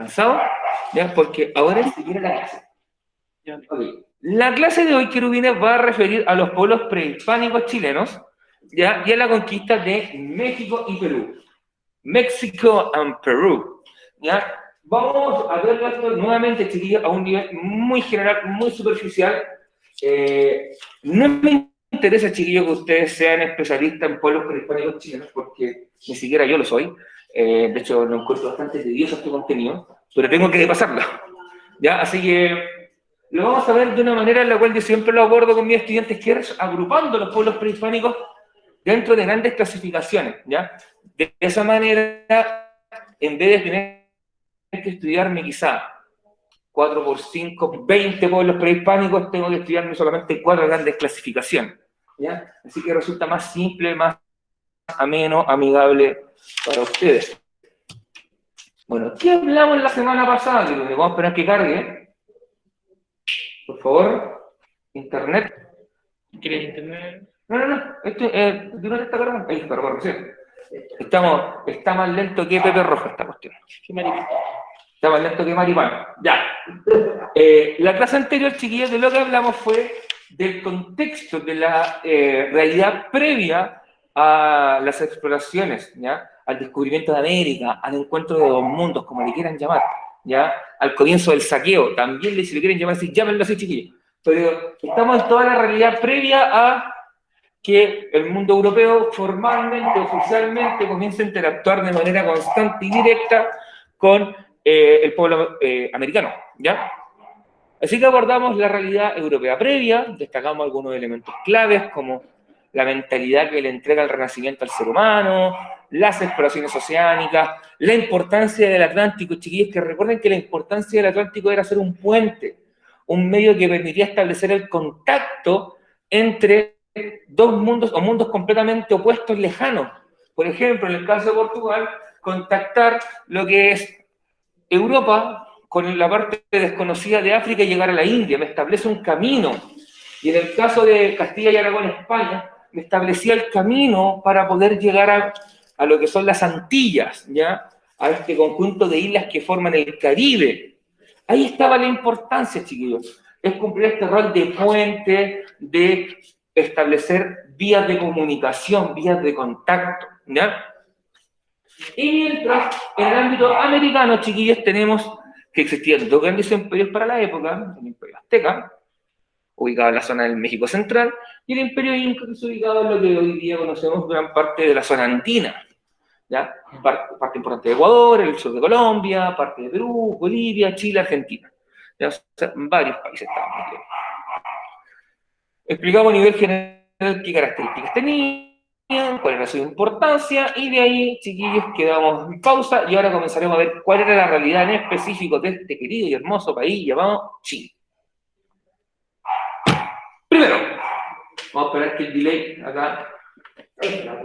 ¿Cansado? ¿Ya? Porque ahora ni siquiera la clase. Okay. La clase de hoy, querubines, va a referir a los pueblos prehispánicos chilenos, ¿ya? Y a la conquista de México y Perú. México and Perú, ¿ya? Vamos a ver esto nuevamente, chiquillos, a un nivel muy general, muy superficial. No me interesa, chiquillos, que ustedes sean especialistas en pueblos prehispánicos chilenos, porque ni siquiera yo lo soy. De hecho, lo encuentro bastante tedioso este contenido, pero tengo que pasarlo, ¿ya? Así que lo vamos a ver de una manera en la cual yo siempre lo abordo con mis estudiantes, que es agrupando los pueblos prehispánicos dentro de grandes clasificaciones, ¿ya? De esa manera, en vez de tener que estudiarme quizá 4 por 5, 20 pueblos prehispánicos, tengo que estudiarme solamente 4 grandes clasificaciones, ¿ya? Así que resulta más simple, más ameno, amigable para ustedes. Bueno, ¿qué hablamos la semana pasada? Que vamos a esperar que cargue. Por favor, internet. ¿Quieres internet? No. ¿Dónde está cargando? Ahí está, recién. Está más lento que Pepe Rojo esta cuestión. ¿Qué maripán? Está más lento que Maripán. Ya. La clase anterior, chiquillos, de lo que hablamos fue del contexto de la realidad previa a las exploraciones, ¿ya? Al descubrimiento de América, al encuentro de dos mundos, como le quieran llamar, ¿ya? Al comienzo del saqueo, también si le quieren llamar así, llámenlo así, chiquillos. Pero estamos en toda la realidad previa a que el mundo europeo formalmente, oficialmente, comienza a interactuar de manera constante y directa con el pueblo americano, ¿ya? Así que abordamos la realidad europea previa, destacamos algunos elementos claves como la mentalidad que le entrega el Renacimiento al ser humano, las exploraciones oceánicas, la importancia del Atlántico, chiquillos, que recuerden que la importancia del Atlántico era ser un puente, un medio que permitía establecer el contacto entre dos mundos o mundos completamente opuestos, lejanos. Por ejemplo, en el caso de Portugal, contactar lo que es Europa con la parte desconocida de África y llegar a la India, me establece un camino. Y en el caso de Castilla y Aragón, España, me establecía el camino para poder llegar a lo que son las Antillas, ¿ya? A este conjunto de islas que forman el Caribe. Ahí estaba la importancia, chiquillos. Es cumplir este rol de puente, de establecer vías de comunicación, vías de contacto, ¿ya? Y mientras, en el ámbito americano, chiquillos, tenemos que existían dos grandes imperios para la época, el imperio azteca, ubicado en la zona del México central, y el imperio inca, que se ubicaba en lo que hoy día conocemos gran parte de la zona andina, ¿ya? Parte importante de Ecuador, el sur de Colombia, parte de Perú, Bolivia, Chile, Argentina. ¿Ya? O sea, varios países estaban metidos. Explicamos a nivel general qué características tenían, cuál era su importancia, y de ahí, chiquillos, quedamos en pausa y ahora comenzaremos a ver cuál era la realidad en específico de este querido y hermoso país llamado Chile. Primero, vamos a esperar que el delay acá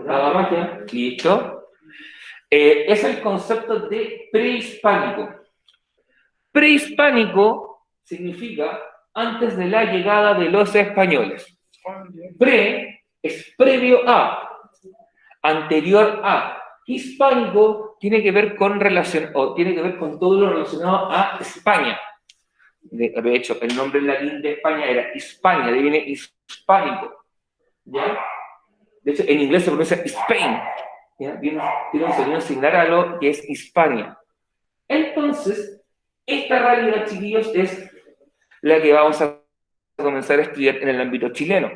haga magia. Listo. Es el concepto de prehispánico. Prehispánico significa antes de la llegada de los españoles. Pre es previo a, anterior a. Hispánico tiene que ver con todo lo relacionado a España. De hecho, el nombre en latín de España era Hispania, de ahí viene hispánico, ¿ya? De hecho, en inglés se pronuncia Spain, ¿ya? Tiene un sonido similar a lo que es Hispania. Entonces, esta realidad, chiquillos, es la que vamos a comenzar a estudiar en el ámbito chileno.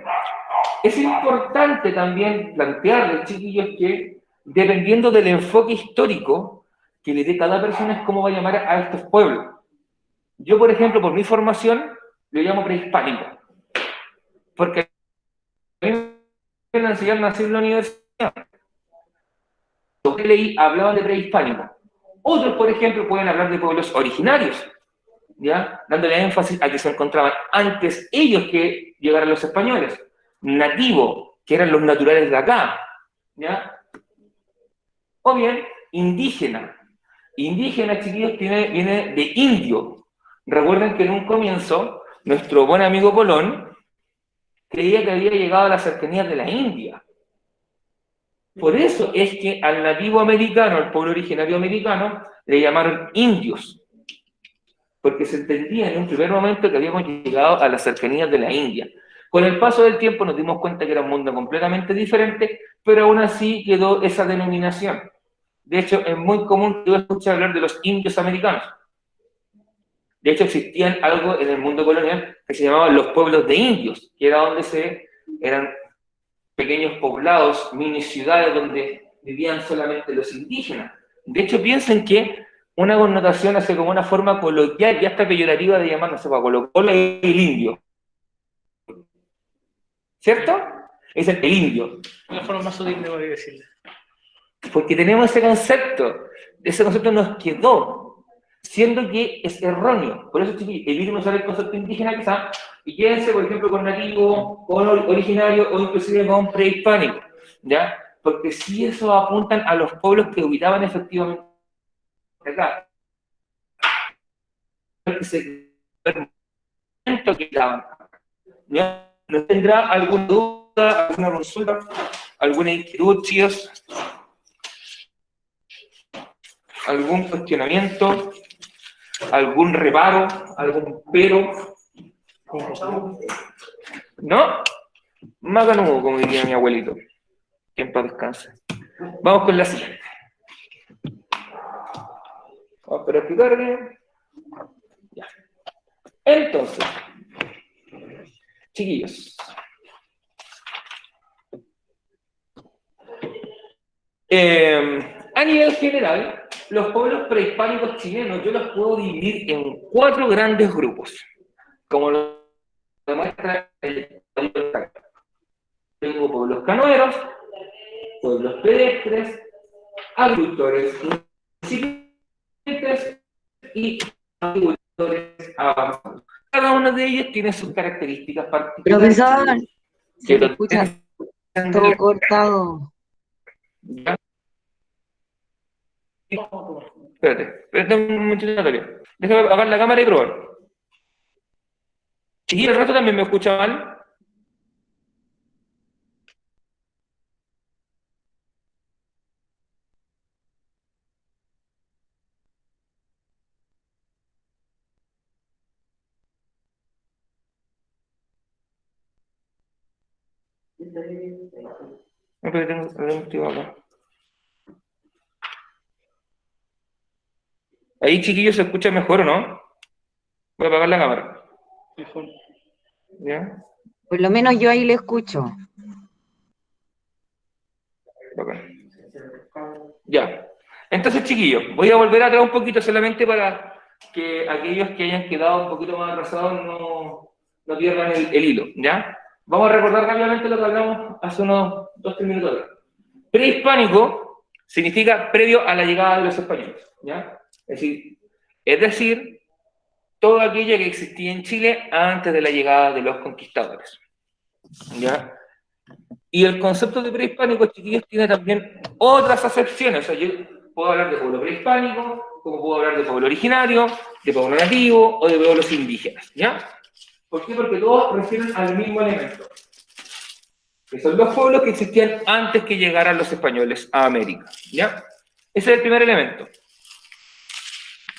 Es importante también plantearles, chiquillos, que dependiendo del enfoque histórico que le dé cada persona es cómo va a llamar a estos pueblos. Yo, por ejemplo, por mi formación, lo llamo prehispánico. Porque a mí me enseñaron a hacer en la universidad. Lo que leí hablaban de prehispánico. Otros, por ejemplo, pueden hablar de pueblos originarios, ¿ya? Dándole énfasis a que se encontraban antes ellos que llegaran los españoles. Nativo, que eran los naturales de acá, ¿ya? O bien, indígena. Indígena, chiquillos, viene de indio. Recuerden que en un comienzo, nuestro buen amigo Colón creía que había llegado a las cercanías de la India. Por eso es que al nativo americano, al pueblo originario americano, le llamaron indios, porque se entendía en un primer momento que habíamos llegado a las cercanías de la India. Con el paso del tiempo nos dimos cuenta que era un mundo completamente diferente, pero aún así quedó esa denominación. De hecho, es muy común que yo escuche hablar de los indios americanos. De hecho, existían algo en el mundo colonial que se llamaban los pueblos de indios, que era donde eran pequeños poblados, mini ciudades donde vivían solamente los indígenas. De hecho, piensen que una connotación hace como una forma coloquial y hasta peyorativa de llamar, no sé, para Colo Colo el indio. ¿Cierto? Es el indio. Una forma más sutil de poder decirle. Porque tenemos ese concepto nos quedó, siendo que es erróneo. Por eso, chiquillos, eviten usar el concepto indígena quizá, y quédense, por ejemplo, con nativo, con originario, o inclusive con prehispánico, ¿ya? Porque si eso apuntan a los pueblos que habitaban efectivamente acá. Que daban. ¿Ya? ¿No tendrá alguna duda, alguna consulta, alguna inquietud, chicos? ¿Algún cuestionamiento? ¿Algún reparo? ¿Algún pero? ¿No? Macanudo, como diría mi abuelito. Que en paz descanse. Vamos con la siguiente. Vamos a explicarle. Ya. Entonces, chiquillos. A nivel general, los pueblos prehispánicos chilenos yo los puedo dividir en 4 grandes grupos, como lo demuestra el código. Tengo pueblos canoeros, pueblos pedestres, agricultores incipientes y agricultores avanzados. Cada uno de ellos tiene sus características particulares. Profesor, se Que te escucha todo cortado. ¿Ya? Espérate un momentito, Natalia. Déjame apagar la cámara y probar. Chiquillo, el rato también me escucha mal. No, pero tengo acá. Ahí, chiquillos, se escucha mejor, ¿o no? Voy a apagar la cámara. Mejor. ¿Ya? Por lo menos yo ahí le escucho. Bacán. Ya. Entonces, chiquillos, voy a volver atrás un poquito solamente para que aquellos que hayan quedado un poquito más atrasados no pierdan el hilo, ¿ya? Vamos a recordar rápidamente lo que hablamos hace unos 2-3 minutos atrás. Prehispánico significa previo a la llegada de los españoles, ¿ya? Es decir, todo aquello que existía en Chile antes de la llegada de los conquistadores, ¿ya? Y el concepto de prehispánico, chiquillos, tiene también otras acepciones. O sea, yo puedo hablar de pueblo prehispánico, como puedo hablar de pueblo originario, de pueblo nativo o de pueblos indígenas, ¿ya? ¿Por qué? Porque todos refieren al mismo elemento, que son los pueblos que existían antes que llegaran los españoles a América, ¿ya? Ese es el primer elemento.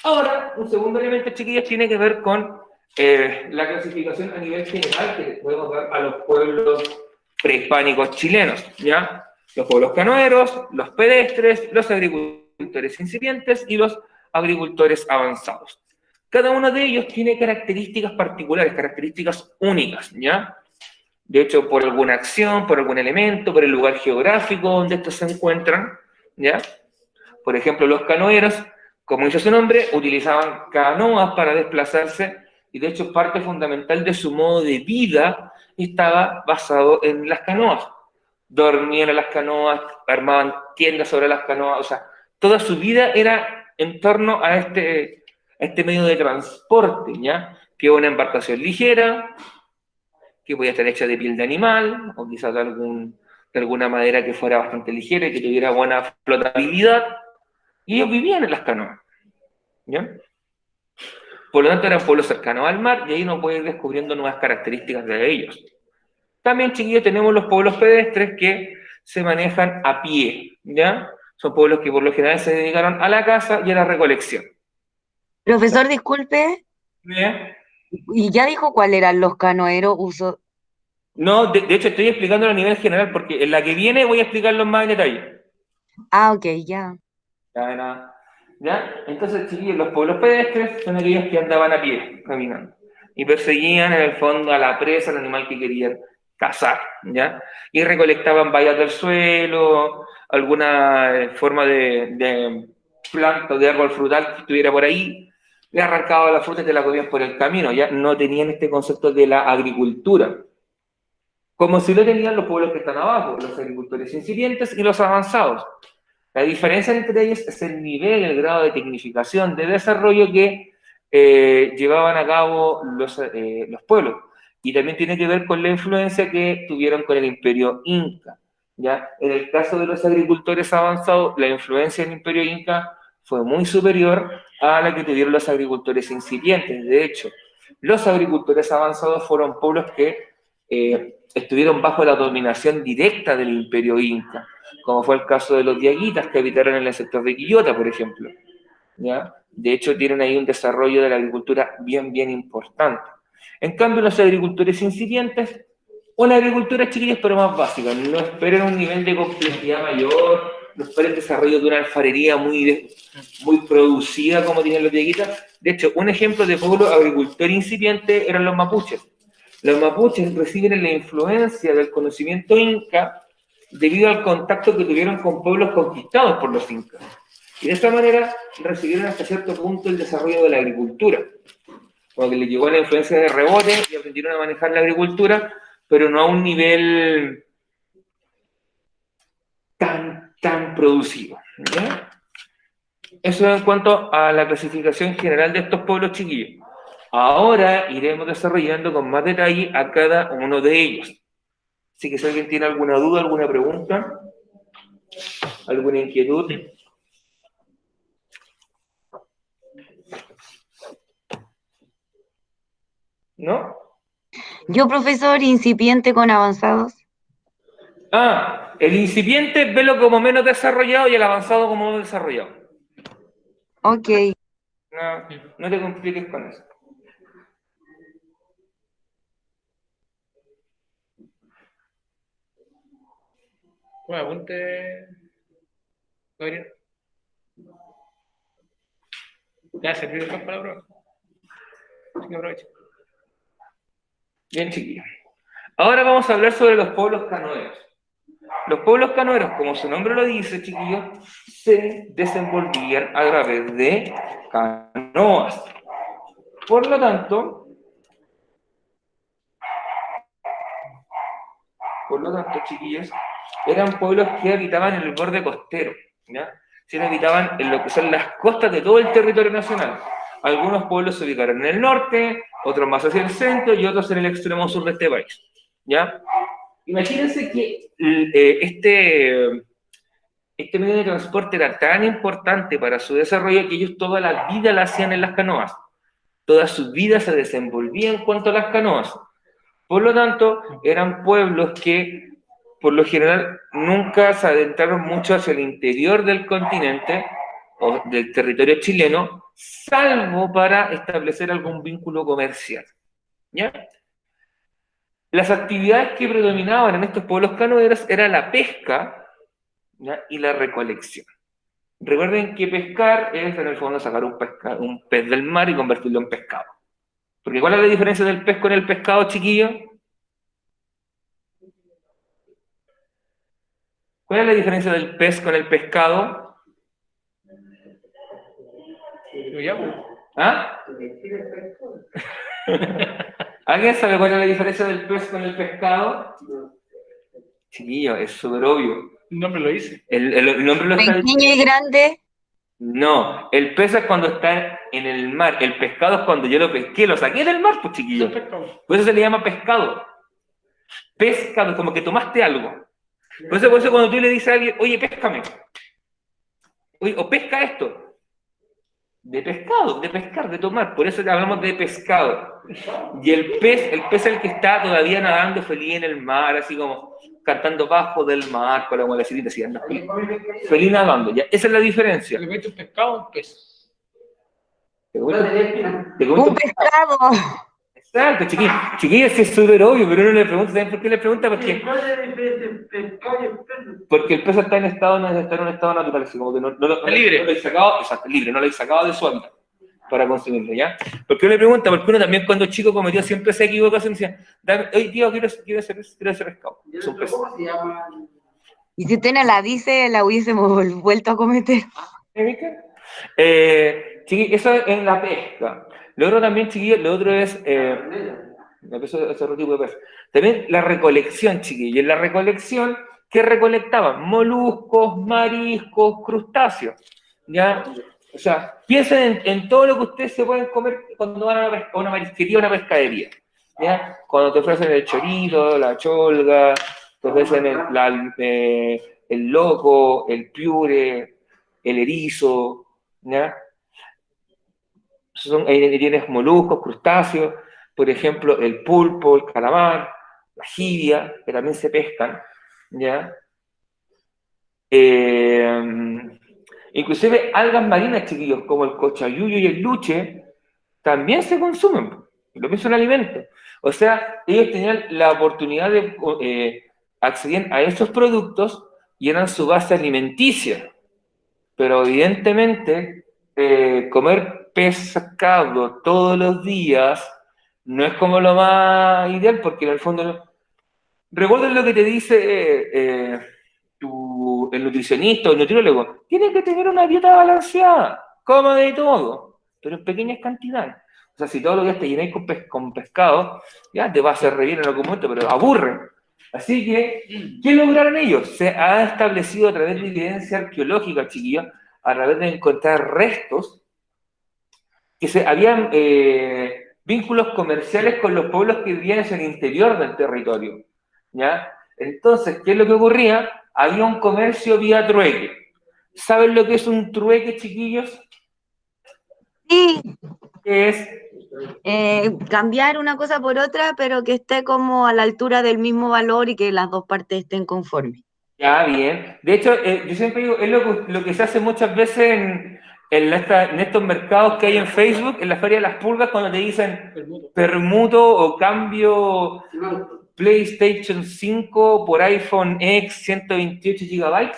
Ahora, un segundo elemento, chiquillos, tiene que ver con la clasificación a nivel general que podemos dar a los pueblos prehispánicos chilenos, ¿ya? Los pueblos canoeros, los pedestres, los agricultores incipientes y los agricultores avanzados. Cada uno de ellos tiene características particulares, características únicas, ¿ya? De hecho, por alguna acción, por algún elemento, por el lugar geográfico donde estos se encuentran, ¿ya? Por ejemplo, los canoeros, como dice su nombre, utilizaban canoas para desplazarse y de hecho parte fundamental de su modo de vida estaba basado en las canoas. Dormían en las canoas, armaban tiendas sobre las canoas, o sea, toda su vida era en torno a este medio de transporte, ¿ya? Que es una embarcación ligera, que podía estar hecha de piel de animal, o quizás de alguna madera que fuera bastante ligera y que tuviera buena flotabilidad, y ellos vivían en las canoas, ¿ya? Por lo tanto, eran pueblos cercanos al mar, y ahí uno puede ir descubriendo nuevas características de ellos. También, chiquillos, tenemos los pueblos pedestres que se manejan a pie, ¿ya? Son pueblos que por lo general se dedicaron a la caza y a la recolección. Profesor, disculpe, ¿Eh? Y ya dijo cuál eran los canoeros, uso. No, de hecho estoy explicándolo a nivel general porque en la que viene voy a explicarlo más en detalle. Ah, ok, ya. Ya, nada. ¿Ya? Entonces, chiquillos, los pueblos pedestres son aquellos que andaban a pie, caminando, y perseguían en el fondo a la presa, al animal que querían cazar, ¿ya? Y recolectaban bayas del suelo, alguna forma de planta o de árbol frutal que estuviera por ahí, le arrancaban la fruta y te la comían por el camino, ya no tenían este concepto de la agricultura, como si lo tenían los pueblos que están abajo, los agricultores incipientes y los avanzados. La diferencia entre ellos es el nivel, el grado de tecnificación, de desarrollo que llevaban a cabo los pueblos. Y también tiene que ver con la influencia que tuvieron con el imperio inca. ¿Ya? En el caso de los agricultores avanzados, la influencia del imperio inca fue muy superior a la que tuvieron los agricultores incipientes. De hecho, los agricultores avanzados fueron pueblos que estuvieron bajo la dominación directa del imperio inca, como fue el caso de los diaguitas que habitaron en el sector de Quillota, por ejemplo. ¿Ya? De hecho, tienen ahí un desarrollo de la agricultura bien, bien importante. En cambio, los agricultores incipientes, una agricultura, chiquillos, pero más básica. No esperen un nivel de complejidad mayor, no esperen el desarrollo de una alfarería muy producida como tienen los diaguitas. De hecho, un ejemplo de pueblo agricultor incipiente eran los mapuches. Los mapuches reciben la influencia del conocimiento inca debido al contacto que tuvieron con pueblos conquistados por los incas. Y de esta manera recibieron hasta cierto punto el desarrollo de la agricultura. Como que les llegó la influencia de rebote y aprendieron a manejar la agricultura, pero no a un nivel tan producido. ¿Ya? Eso en cuanto a la clasificación general de estos pueblos chiquillos. Ahora iremos desarrollando con más detalle a cada uno de ellos. Así que si alguien tiene alguna duda, alguna pregunta, alguna inquietud. ¿No? Yo, profesor, incipiente con avanzados. Ah, el incipiente velo como menos desarrollado y el avanzado como más desarrollado. Ok. No, no te compliques con eso. Bueno, apunte, Gabriel. Ya servir el campo para la prueba. Así que aprovecha. Bien, chiquillos. Ahora vamos a hablar sobre los pueblos canoeros. Los pueblos canoeros, como su nombre lo dice, chiquillos, se desenvolvían a través de canoas. Por lo tanto, chiquillos, eran pueblos que habitaban en el borde costero, ¿ya? Sí, habitaban en lo que son las costas de todo el territorio nacional. Algunos pueblos se ubicaron en el norte, otros más hacia el centro y otros en el extremo sur de este país, ¿ya? Imagínense que este medio de transporte era tan importante para su desarrollo que ellos toda la vida la hacían en las canoas. Toda su vida se desenvolvía en cuanto a las canoas. Por lo tanto, eran pueblos que, por lo general, nunca se adentraron mucho hacia el interior del continente o del territorio chileno, salvo para establecer algún vínculo comercial. ¿Ya? Las actividades que predominaban en estos pueblos canoeros era la pesca, ¿ya? Y la recolección. Recuerden que pescar es, en el fondo, sacar un pez del mar y convertirlo en pescado. Porque ¿cuál es la diferencia del pez con el pescado, chiquillo? ¿Cuál es la diferencia del pez con el pescado? Lo llamo. ¿Ah? ¿Alguien sabe cuál es la diferencia del pez con el pescado? Chiquillo, es súper obvio. El nombre lo dice. El nombre lo está Pequeño diciendo. y grande. No, el pez es cuando está en el mar. El pescado es cuando yo lo pesqué, lo saqué del mar, pues chiquillo. Por eso se le llama pescado. Pescado, como que tomaste algo. Por eso cuando tú le dices a alguien, oye, péscame. Oye, o pesca esto. De pescado, de pescar, de tomar. Por eso hablamos de pescado. Y el pez es el que está todavía nadando feliz en el mar, así como cantando bajo del mar, con la gualacita así, anda feliz nadando. Ya, esa es la diferencia. Le meto un pescado a un pez. Te comento, te Un comento- pescado. Exacto, chiquillos. Chiquillos, sí es súper obvio, pero uno le pregunta, ¿saben por qué le pregunta? Porque el peso está en está en un estado natural, así como que Está libre. no lo he sacado, exacto, libre, no lo he sacado de su hábitat para consumirlo, ¿ya? Porque uno le pregunta, porque uno también cuando chico cometió siempre esa equivocación, decía, oye, tío, quiero hacer pescado. Es un pez. Y si usted no la dice, la hubiésemos vuelto a cometer. Eso es en la pesca. Lo otro también, chiquillos, lo otro es ese otro tipo de pez. También la recolección, chiquillos. En la recolección, ¿qué recolectaban? Moluscos, mariscos, crustáceos. ¿Ya? O sea, piensen en todo lo que ustedes se pueden comer cuando van a una marisquería o una pescadería. ¿Ya? Cuando te ofrecen el chorito, la cholga, te ofrecen el loco, el piure, el erizo, ¿ya? Tienes moluscos, crustáceos, por ejemplo, el pulpo, el calamar, la jibia, que también se pescan, ¿ya? Inclusive algas marinas, chiquillos, como el cochayuyo y el luche, también se consumen, lo mismo en alimentos. O sea, ellos tenían la oportunidad de acceder a esos productos y eran su base alimenticia. Pero evidentemente, comer pescado todos los días no es como lo más ideal, porque en el fondo, recuerden lo que te dice el nutricionista o el nutriólogo, tienes que tener una dieta balanceada, coma de todo, pero en pequeñas cantidades. O sea, si todos los días te llenáis con pescado, ya te va a hacer re bien en algún momento, pero aburre. Así que, ¿qué lograron ellos? Se ha establecido a través de evidencia arqueológica, chiquillos, a través de encontrar restos, que habían vínculos comerciales con los pueblos que vivían en el interior del territorio. ¿Ya? Entonces, ¿qué es lo que ocurría? Había un comercio vía trueque. ¿Saben lo que es un trueque, chiquillos? Sí, ¿Qué es? cambiar una cosa por otra, pero que esté como a la altura del mismo valor y que las dos partes estén conformes. Ya, bien. De hecho, yo siempre digo, es lo que se hace muchas veces en estos mercados que hay en Facebook, en la Feria de las Pulgas, cuando te dicen permuto o cambio PlayStation 5 por iPhone X 128 GB.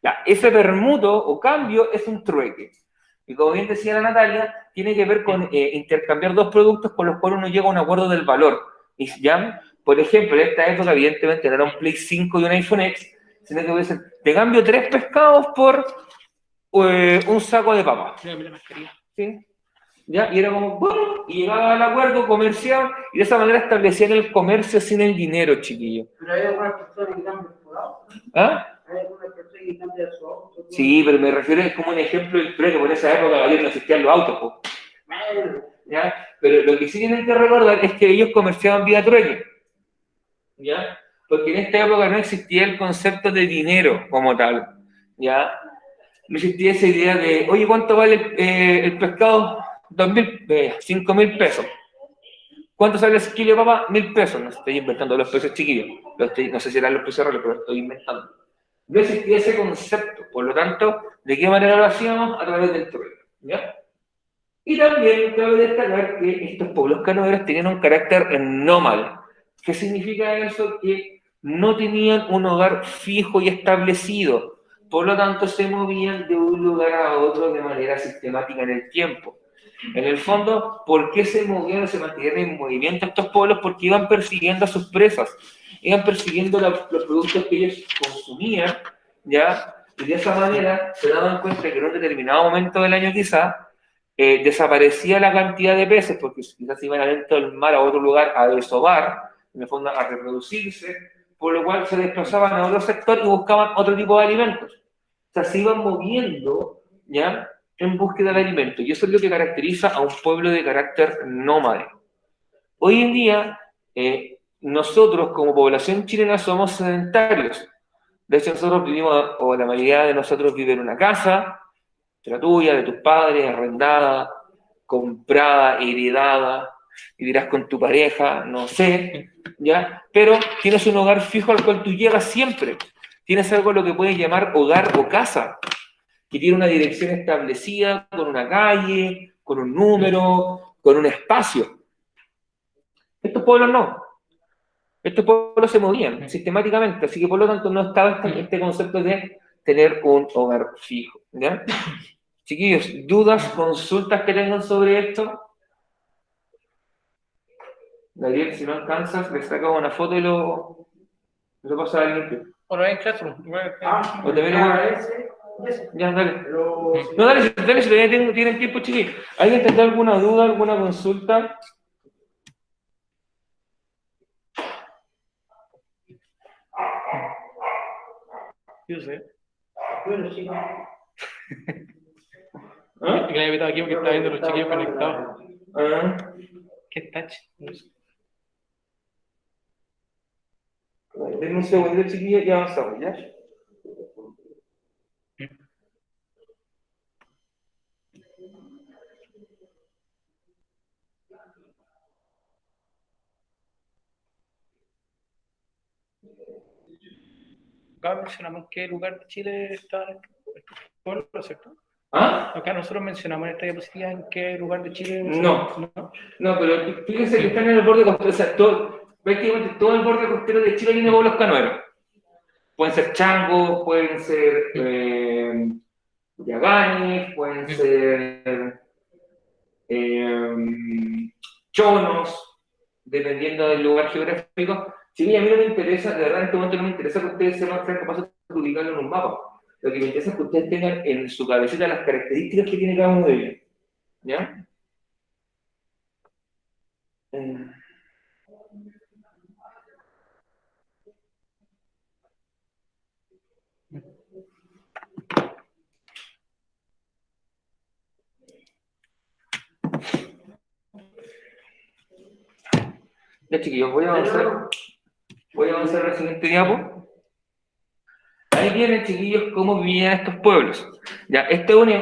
Ya, ese permuto o cambio es un trueque. Y como bien decía la Natalia, tiene que ver con intercambiar dos productos con los cuales uno llega a un acuerdo del valor. Y ya, por ejemplo, en esta época, evidentemente, no era un Play 5 y un iPhone X, sino que voy a decir, te cambio 3 pescados por un saco de papas. ¿Sí? ¿Ya? Y era como, bueno, y llegaba al acuerdo comercial, y de esa manera establecían el comercio sin el dinero, chiquillo. Pero hay algunas personas que cambian su auto. ¿Ah? Hay algunas personas que cambian su auto. Sí, pero me refiero es como un ejemplo del trueque, por esa época no existían los autos, po. ¿Ya? Pero lo que sí tienen que recordar es que ellos comerciaban vía trueque, ¿ya? Porque en esta época no existía el concepto de dinero como tal, ¿ya? No existía esa idea de, oye, ¿cuánto vale el pescado? 5.000 pesos. ¿Cuánto sale el kilo de papa? 1.000 pesos. No estoy inventando los precios chiquillos. No sé si eran los precios reales, pero estoy inventando. No existía ese concepto. Por lo tanto, ¿de qué manera lo hacíamos? A través del trueque, ¿ya? Y también cabe destacar que estos pueblos canoeros tenían un carácter nómada. ¿Qué significa eso? Que no tenían un hogar fijo y establecido. Por lo tanto, se movían de un lugar a otro de manera sistemática en el tiempo. En el fondo, ¿por qué se movían o se mantenían en movimiento estos pueblos? Porque iban persiguiendo a sus presas, iban persiguiendo los productos que ellos consumían, ¿ya? Y de esa manera se daban cuenta que en un determinado momento del año quizás desaparecía la cantidad de peces, porque quizás iban adentro del mar a otro lugar a desovar, en el fondo a reproducirse, por lo cual se desplazaban a otro sector y buscaban otro tipo de alimentos. O sea, se iban moviendo, ¿ya?, en búsqueda de alimentos. Y eso es lo que caracteriza a un pueblo de carácter nómade. Hoy en día, nosotros como población chilena somos sedentarios. De hecho, nosotros vivimos, o la mayoría de nosotros vive en una casa, de la tuya, de tus padres, arrendada, comprada, heredada, vivirás con tu pareja, no sé, ¿ya? Pero tienes un hogar fijo al cual tú llegas siempre. Tienes algo lo que puedes llamar hogar o casa, que tiene una dirección establecida, con una calle, con un número, con un espacio. Estos pueblos no. Estos pueblos se movían sistemáticamente, así que por lo tanto no estaba este concepto de tener un hogar fijo. ¿Ya? Chiquillos, ¿dudas, consultas que tengan sobre esto? Gabriel, si no alcanzas, le sacas una foto y lo pasas al limpio. Bueno, en Classroom. O también lo ya, dale. No, dale, si todavía tienen tiempo, chiquillos. ¿Alguien tendrá alguna duda, alguna consulta? Yo sé. Bueno, sí. ¿Ah? Que le había invitado aquí porque está viendo los chiquillos conectados. Ah. ¿Qué es touch? No sé. Denme un segundo, chiquillos, y avanzamos, ¿ya? Acá mencionamos en qué lugar de Chile está el pueblo, ¿cierto? ¿Ah? Acá nosotros mencionamos en esta diapositiva en qué lugar de Chile. No. No, pero fíjense que están en el borde costero, o sea, prácticamente todo el borde costero de Chile tiene pueblos canoeros. Pueden ser changos, pueden ser yaganes, pueden ser chonos, dependiendo del lugar geográfico. Si bien a mí no me interesa, de verdad en este momento no me interesa que ustedes sean capaces de ubicarlo en un mapa. Lo que me interesa es que ustedes tengan en su cabecita las características que tiene cada uno de ellos. ¿Ya? Ya, chiquillos, voy a avanzar al siguiente diapo. Ahí vienen, chiquillos, cómo vivían estos pueblos. Ya,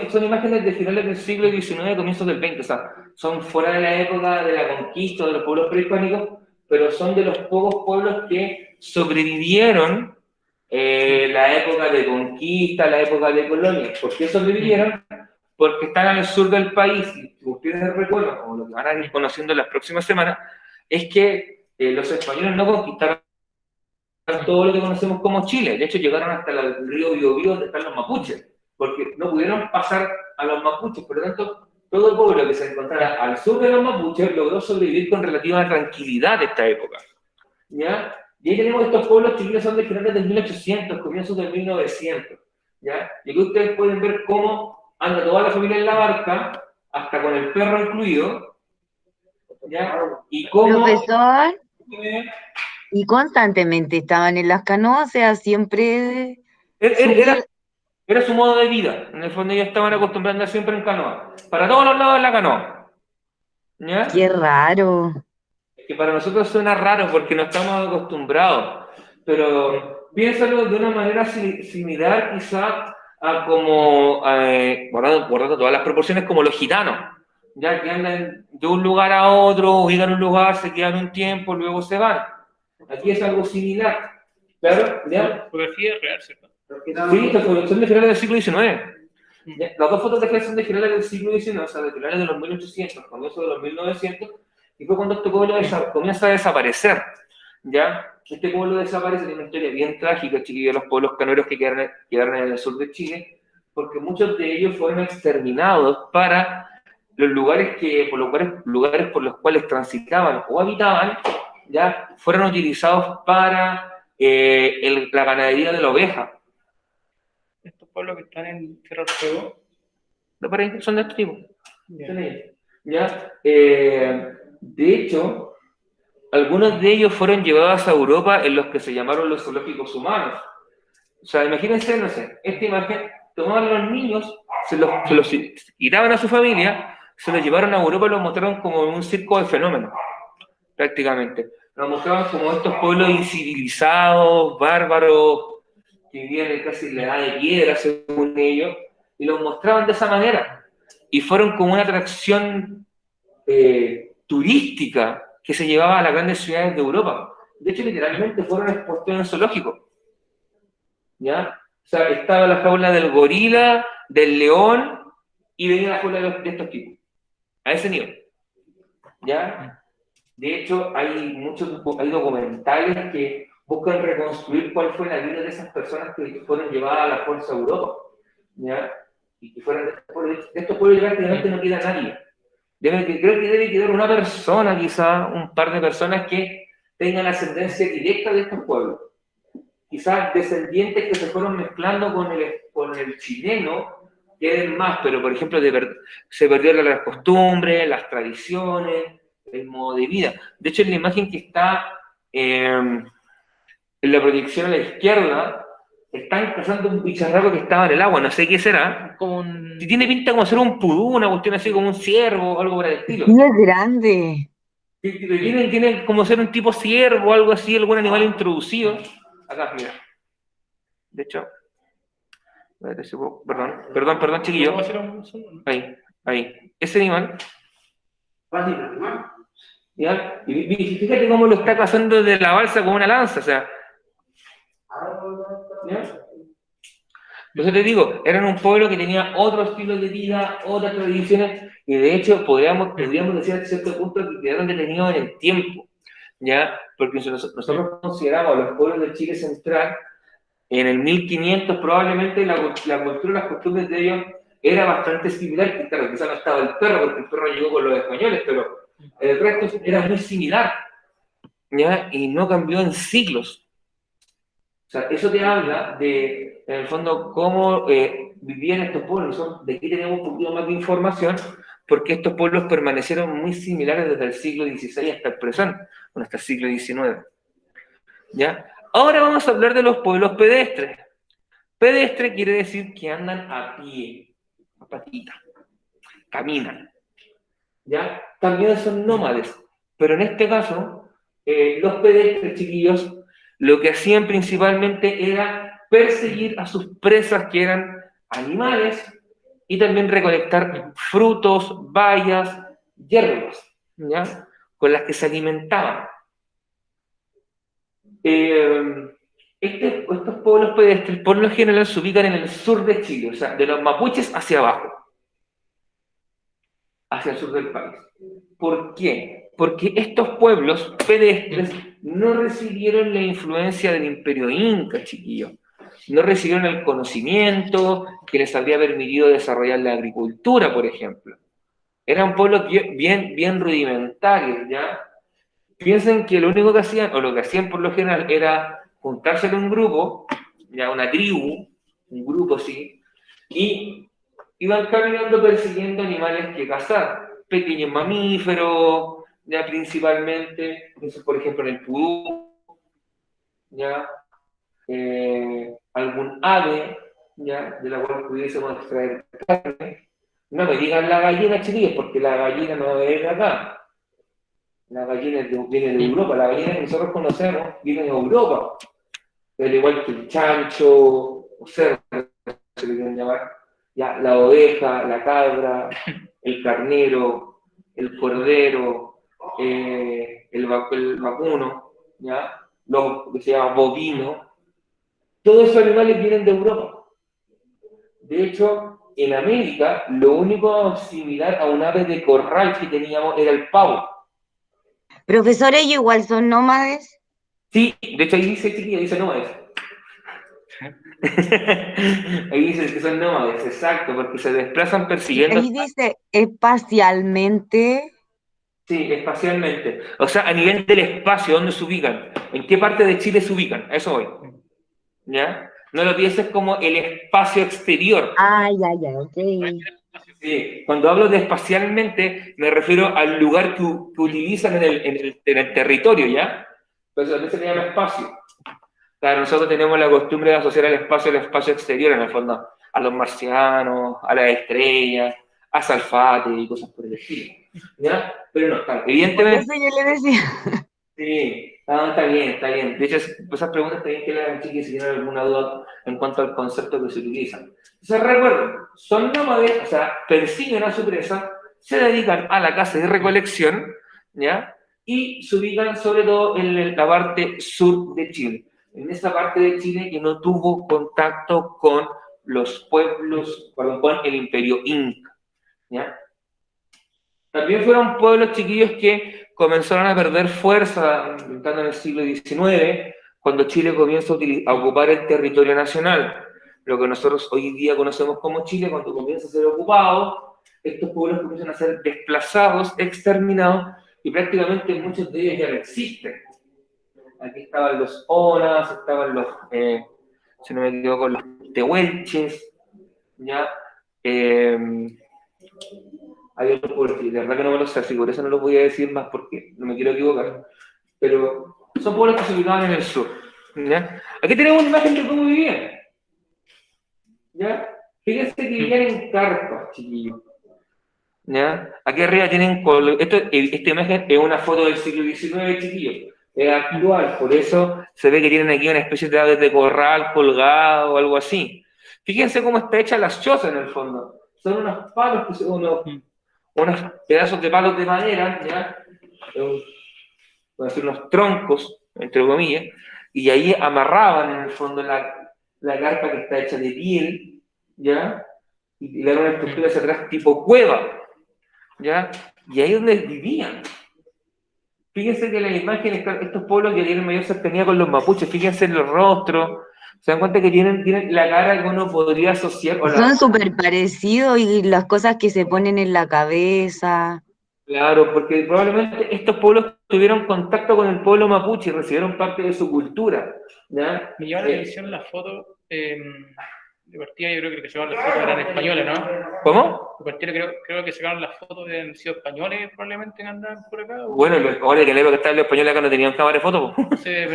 son imágenes de finales del siglo XIX, comienzos del XX, o sea, son fuera de la época de la conquista, de los pueblos prehispánicos, pero son de los pocos pueblos que sobrevivieron la época de conquista, la época de colonia. ¿Por qué sobrevivieron? Porque están al sur del país, y ustedes recuerdan, o lo que van a ir conociendo en las próximas semanas, es que los españoles no conquistaron todo lo que conocemos como Chile. De hecho, llegaron hasta el río Biobío donde están los mapuches, porque no pudieron pasar a los mapuches. Por lo tanto, todo el pueblo que se encontrara al sur de los mapuches logró sobrevivir con relativa tranquilidad esta época. ¿Ya? Y ahí tenemos estos pueblos chilenos, son de finales del 1800, comienzos del 1900. ¿Ya? Y aquí ustedes pueden ver cómo anda toda la familia en la barca, hasta con el perro incluido. ¿Ya? Y cómo... Profesor, y constantemente estaban en las canoas, o sea, siempre Era su modo de vida. En el fondo ellos estaban acostumbrados a andar siempre en canoa. Para todos los lados en la canoa. ¿Ya? Qué raro. Que para nosotros suena raro porque no estamos acostumbrados. Pero piénsalo de una manera similar quizá a como, guardando todas las proporciones, como los gitanos. Ya que andan de un lugar a otro, ubican un lugar, se quedan un tiempo, luego se van. Aquí es algo similar. Claro, ¿ya? Fotografía real, ¿cierto? Sí, son de finales del siglo XIX. Las dos fotos de Jesús son de finales del siglo XIX, o sea, de finales de los 1800, comienzo de los 1900, y fue cuando este pueblo comienza a desaparecer. ¿Ya? Este pueblo desaparece, tiene una historia bien trágica, chiquillos, de los pueblos canoeros que quedaron en el sur de Chile, porque muchos de ellos fueron exterminados para los lugares por los cuales transitaban o habitaban, ya fueron utilizados para la ganadería de la oveja. Estos pueblos que están en Tierra del Fuego. Por ahí son de este tipo. Yeah. ¿Ya? De hecho, algunos de ellos fueron llevados a Europa en los que se llamaron los zoológicos humanos. O sea, imagínense, no sé, esta imagen, tomaban a los niños, se los quitaban a su familia, se los llevaron a Europa y los mostraron como un circo de fenómenos, prácticamente. Los mostraban como estos pueblos incivilizados, bárbaros, que vivían casi en la edad de piedra, según ellos, y los mostraban de esa manera. Y fueron como una atracción turística que se llevaba a las grandes ciudades de Europa. De hecho, literalmente fueron expuestos en zoológicos. ¿Ya? O sea, estaba la jaula del gorila, del león, y venía la jaula de estos tipos. a ese nivel, ¿ya? De hecho, hay documentales que buscan reconstruir cuál fue la vida de esas personas que fueron llevadas a la fuerza a Europa, ¿ya? Y que fueron de estos pueblos prácticamente no queda nadie. Creo que debe quedar una persona, quizá un par de personas que tengan ascendencia directa de estos pueblos. Quizás descendientes que se fueron mezclando con el chileno, queden más, pero por ejemplo se perdieron las costumbres, las tradiciones, el modo de vida. De hecho, en la imagen que está en la proyección a la izquierda, están cazando un bicharraco que estaba en el agua, no sé qué será. Como un... Si tiene pinta como ser un pudú, una cuestión así como un ciervo o algo por el estilo. No es grande. Tienen como ser un tipo ciervo o algo así, algún animal introducido. Acá, mira. De hecho, perdón, chiquillo. ¿Cómo hacer un zoom? Ahí. Ese animal, Fácil, animal. ¿ya? Y fíjate cómo lo está cazando de la balsa con una lanza, o sea, ¿ya? Entonces te digo, eran un pueblo que tenía otro estilo de vida, otras tradiciones, y de hecho podríamos decir hasta cierto punto que quedaron detenidos en el tiempo, ¿ya? Porque si nosotros consideramos a los pueblos del Chile central, en el 1500 probablemente la cultura y las costumbres de ellos era bastante similar, que claro, quizás no estaba el perro, porque el perro llegó con los españoles, pero el resto era muy similar, ¿ya? Y no cambió en siglos. O sea, eso te habla de, en el fondo, cómo vivían estos pueblos. De aquí tenemos un poquito más de información, porque estos pueblos permanecieron muy similares desde el siglo XVI hasta el presente, bueno, hasta el siglo XIX. ¿Ya? Ahora vamos a hablar de los pueblos pedestres. Pedestre quiere decir que andan a pie, a patita, caminan. ¿Ya? También son nómades, pero en este caso, los pedestres, chiquillos, lo que hacían principalmente era perseguir a sus presas, que eran animales, y también recolectar frutos, bayas, hierbas, ¿ya? Con las que se alimentaban. Estos pueblos pedestres por lo general se ubican en el sur de Chile, o sea, de los mapuches hacia abajo, hacia el sur del país. ¿Por qué? Porque estos pueblos pedestres no recibieron la influencia del imperio inca, chiquillos. No recibieron el conocimiento que les habría permitido desarrollar la agricultura, por ejemplo. Eran pueblos bien rudimentarios, ¿ya? Piensen que lo único que hacían, o lo que hacían por lo general, era juntarse en un grupo, ya una tribu, un grupo así, y iban caminando persiguiendo animales que cazar, pequeños mamíferos, ya principalmente, por ejemplo en el pudú, ya, algún ave, ya, de la cual pudiésemos extraer carne. No me digan la gallina, chiquillos, porque la gallina no es de acá. La gallina viene de Europa, la gallina que nosotros conocemos viene de Europa. Al igual que el chancho, o cerdo, se le quieren llamar, ya, la oveja, la cabra, el carnero, el cordero, el vacuno, ¿ya? Lo que se llama bovino. Todos esos animales vienen de Europa. De hecho, en América, lo único similar a un ave de corral que teníamos era el pavo. Profesores, ¿ellos igual son nómades? Sí, de hecho ahí dice, chiquilla, dice nómades. Ahí dice que son nómades, exacto, porque se desplazan persiguiendo. Ahí dice espacialmente. Sí, espacialmente. O sea, a nivel del espacio, ¿dónde se ubican? ¿En qué parte de Chile se ubican? A eso voy. ¿Ya? No lo pienses como el espacio exterior. Ah, ya, ok. Sí, cuando hablo de espacialmente, me refiero al lugar que utilizan en el territorio, ¿ya? Pues a veces se llama espacio. Claro, nosotros tenemos la costumbre de asociar el espacio exterior, en el fondo, a los marcianos, a las estrellas, a Salfate y cosas por el estilo. ¿Ya? Pero no, claro, Por evidentemente. eso yo le decía. Sí, está bien, está bien. De hecho, esas preguntas también que le hagan, chiquis, si tienen alguna duda en cuanto al concepto que se utilizan. Entonces, recuerden, son nómades, o sea, persiguen a su presa, se dedican a la caza y recolección, ¿ya? Y se ubican sobre todo en la parte sur de Chile. En esa parte de Chile que no tuvo contacto con los pueblos, con el imperio inca, ¿ya? También fueron pueblos chiquillos que comenzaron a perder fuerza, entrando en el siglo XIX, cuando Chile comienza a ocupar el territorio nacional. Lo que nosotros hoy día conocemos como Chile, cuando comienza a ser ocupado, estos pueblos comienzan a ser desplazados, exterminados, y prácticamente muchos de ellos ya no existen. Aquí estaban los Onas, estaban los, si no me equivoco, los Tehuelches, ¿ya? Hay otros pueblos que de verdad que no me los sé, así por eso no los voy a decir más porque no me quiero equivocar. Pero son pueblos que se ubicaban en el sur, ¿ya? Aquí tenemos una imagen de cómo vivían, ¿ya? Fíjense que vivían en carpas, chiquillos, ¿ya? Aquí arriba tienen... esta imagen es una foto del siglo XIX, chiquillos. Es actual, por eso se ve que tienen aquí una especie de aves de corral colgado o algo así. Fíjense cómo está hecha las chozas en el fondo. Son unos palos, que son unos pedazos de palos de madera, ¿ya? Pueden ser unos troncos, entre comillas, y ahí amarraban en el fondo la carpa que está hecha de piel, ¿ya? Y le daban una estructura hacia atrás tipo cueva, ¿ya? Y ahí es donde vivían. Fíjense que las imágenes, estos pueblos que tienen mayor cercanía con los mapuches, fíjense en los rostros, se dan cuenta que tienen la cara que uno podría asociar con Son súper parecidos y las cosas que se ponen en la cabeza. Claro, porque probablemente estos pueblos tuvieron contacto con el pueblo mapuche y recibieron parte de su cultura, ¿ya? Me llama la atención la foto de partida, yo creo que se las fotos eran españoles, ¿no? ¿Cómo? De partida creo que sacaron las fotos de han sido españoles probablemente que andaban por acá. Bueno, ahora que en la época estaba el español acá no tenían cámara de foto. No sé,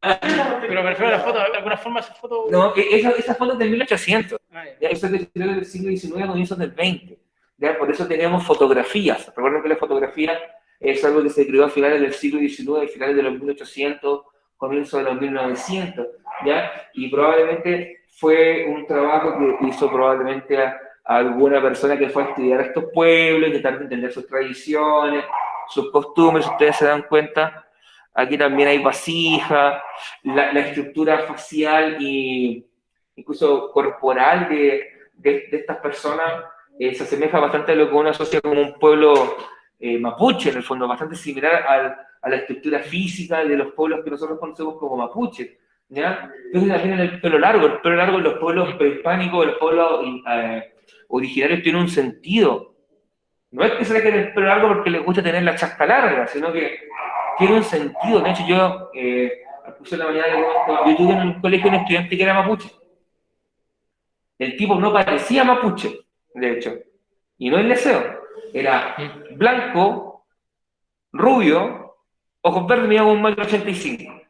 pero me refiero a la foto, de alguna forma esa foto... No, esa foto es de 1800, Ah, ya. ¿ya? Eso es del siglo XIX, comienzos del XX. ¿Ya? Por eso tenemos fotografías. Recuerden que la fotografía es algo que se creó a finales del siglo XIX, finales de los 1800, comienzos de los 1900, ¿ya? Y probablemente fue un trabajo que hizo probablemente a alguna persona que fue a estudiar a estos pueblos, intentar entender sus tradiciones, sus costumbres. Ustedes se dan cuenta, aquí también hay vasija, la estructura facial e incluso corporal de estas personas se asemeja bastante a lo que uno asocia como un pueblo mapuche, en el fondo, bastante similar a la estructura física de los pueblos que nosotros conocemos como mapuche, ¿ya? Entonces también el pelo largo en los pueblos prehispánicos, los pueblos originarios tiene un sentido. No es que se le quede el pelo largo porque les gusta tener la chasca larga, sino que tiene un sentido. De hecho, yo, al curso de la mañana, yo tuve en un colegio un estudiante que era mapuche. El tipo no parecía mapuche, de hecho, y no el deseo. Era blanco, rubio, ojos verdes, medía 1,85 m.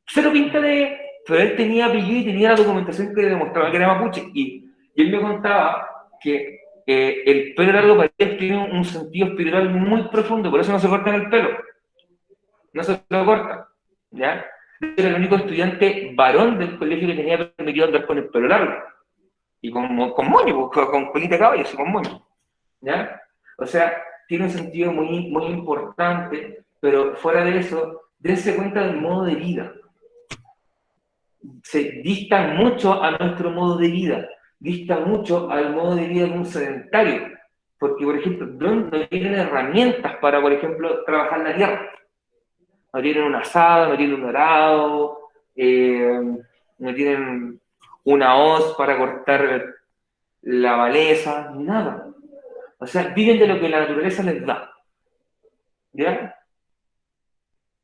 Cero pinta de... Pero él tenía apellido y tenía la documentación que demostraba que era mapuche. Y él me contaba que el pelo largo para él tiene un sentido espiritual muy profundo, por eso no se cortan el pelo. No se lo cortan, ¿ya? Era el único estudiante varón del colegio que tenía permitido andar con el pelo largo. Y con moño, con colita de caballo, con moño, ¿ya? O sea, tiene un sentido muy, muy importante, pero fuera de eso, dense cuenta del modo de vida. Se dista mucho a nuestro modo de vida, dista mucho al modo de vida de un sedentario, porque, por ejemplo, no tienen herramientas para, por ejemplo, trabajar la tierra. No tienen una asada, no tienen un arado, no tienen una hoz para cortar la maleza, nada. O sea, viven de lo que la naturaleza les da. ¿Ya?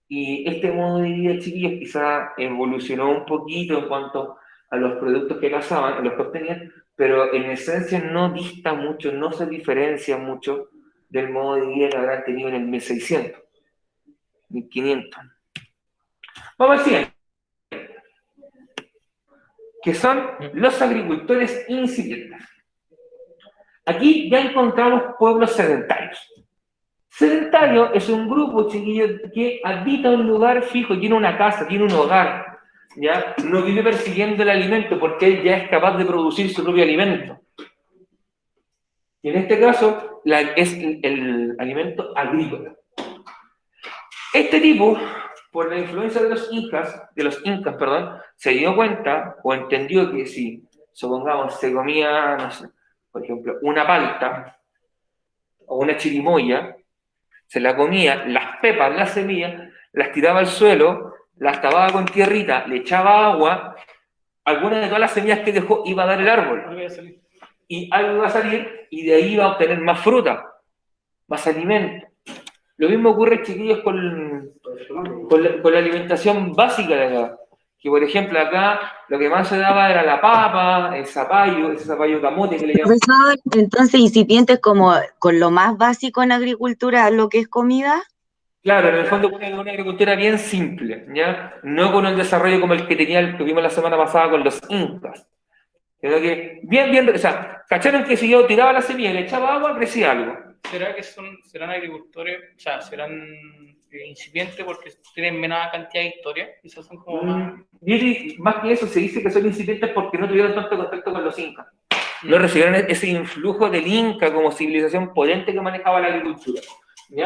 Y este modo de vida, chiquillos, quizá evolucionó un poquito en cuanto a los productos que cazaban, a los que obtenían, pero en esencia no dista mucho, no se diferencia mucho del modo de vida que habrán tenido en el 1600, 1500. Vamos al siguiente, que son los agricultores incipientes. Aquí ya encontramos pueblos sedentarios. Sedentario es un grupo, chiquillo, que habita un lugar fijo, tiene una casa, tiene un hogar, ¿ya? No vive persiguiendo el alimento porque él ya es capaz de producir su propio alimento. Y en este caso, es el alimento agrícola. Este tipo, por la influencia de los incas, se dio cuenta o entendió que si, supongamos, se comía, no sé, por ejemplo, una palta, o una chirimoya, se la comía, las pepas, las semillas, las tiraba al suelo, las tapaba con tierrita, le echaba agua, algunas de todas las semillas que dejó iba a dar el árbol. Y algo iba a salir y de ahí iba a obtener más fruta, más alimento. Lo mismo ocurre, chiquillos, con la alimentación básica de acá. Que, por ejemplo, acá lo que más se daba era la papa, el zapallo, ese zapallo camote que le llaman. Profesor, entonces incipientes como con lo más básico en agricultura, lo que es comida. Claro, en el fondo una agricultura bien simple, ¿ya? No con el desarrollo como el que tenía el que vimos la semana pasada con los incas. Sino que bien, o sea, cacharon que si yo tiraba la semilla y le echaba agua, crecía algo. ¿Será que serán agricultores, o sea, serán incipientes porque tienen menor cantidad de historia? Quizás son como Más que eso, se dice que son incipientes porque no tuvieron tanto contacto con los incas. No recibieron ese influjo del Inca como civilización potente que manejaba la agricultura, ¿ya?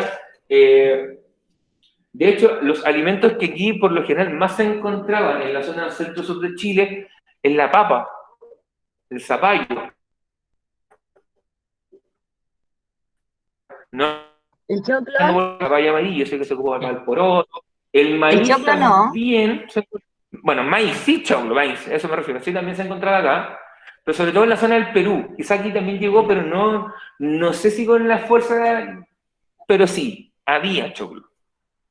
De hecho, los alimentos que aquí por lo general más se encontraban en la zona centro-sur de Chile es la papa, el zapallo. No, El choclo. el zapallo amarillo, sé que se ocupa para el poroto. El maíz El choclo no. también, bueno, maíz, sí, choclo, maíz, eso me refiero, sí también se encontraba acá, pero sobre todo en la zona del Perú. Quizá aquí también llegó, pero no sé si con la fuerza, pero sí, había choclo,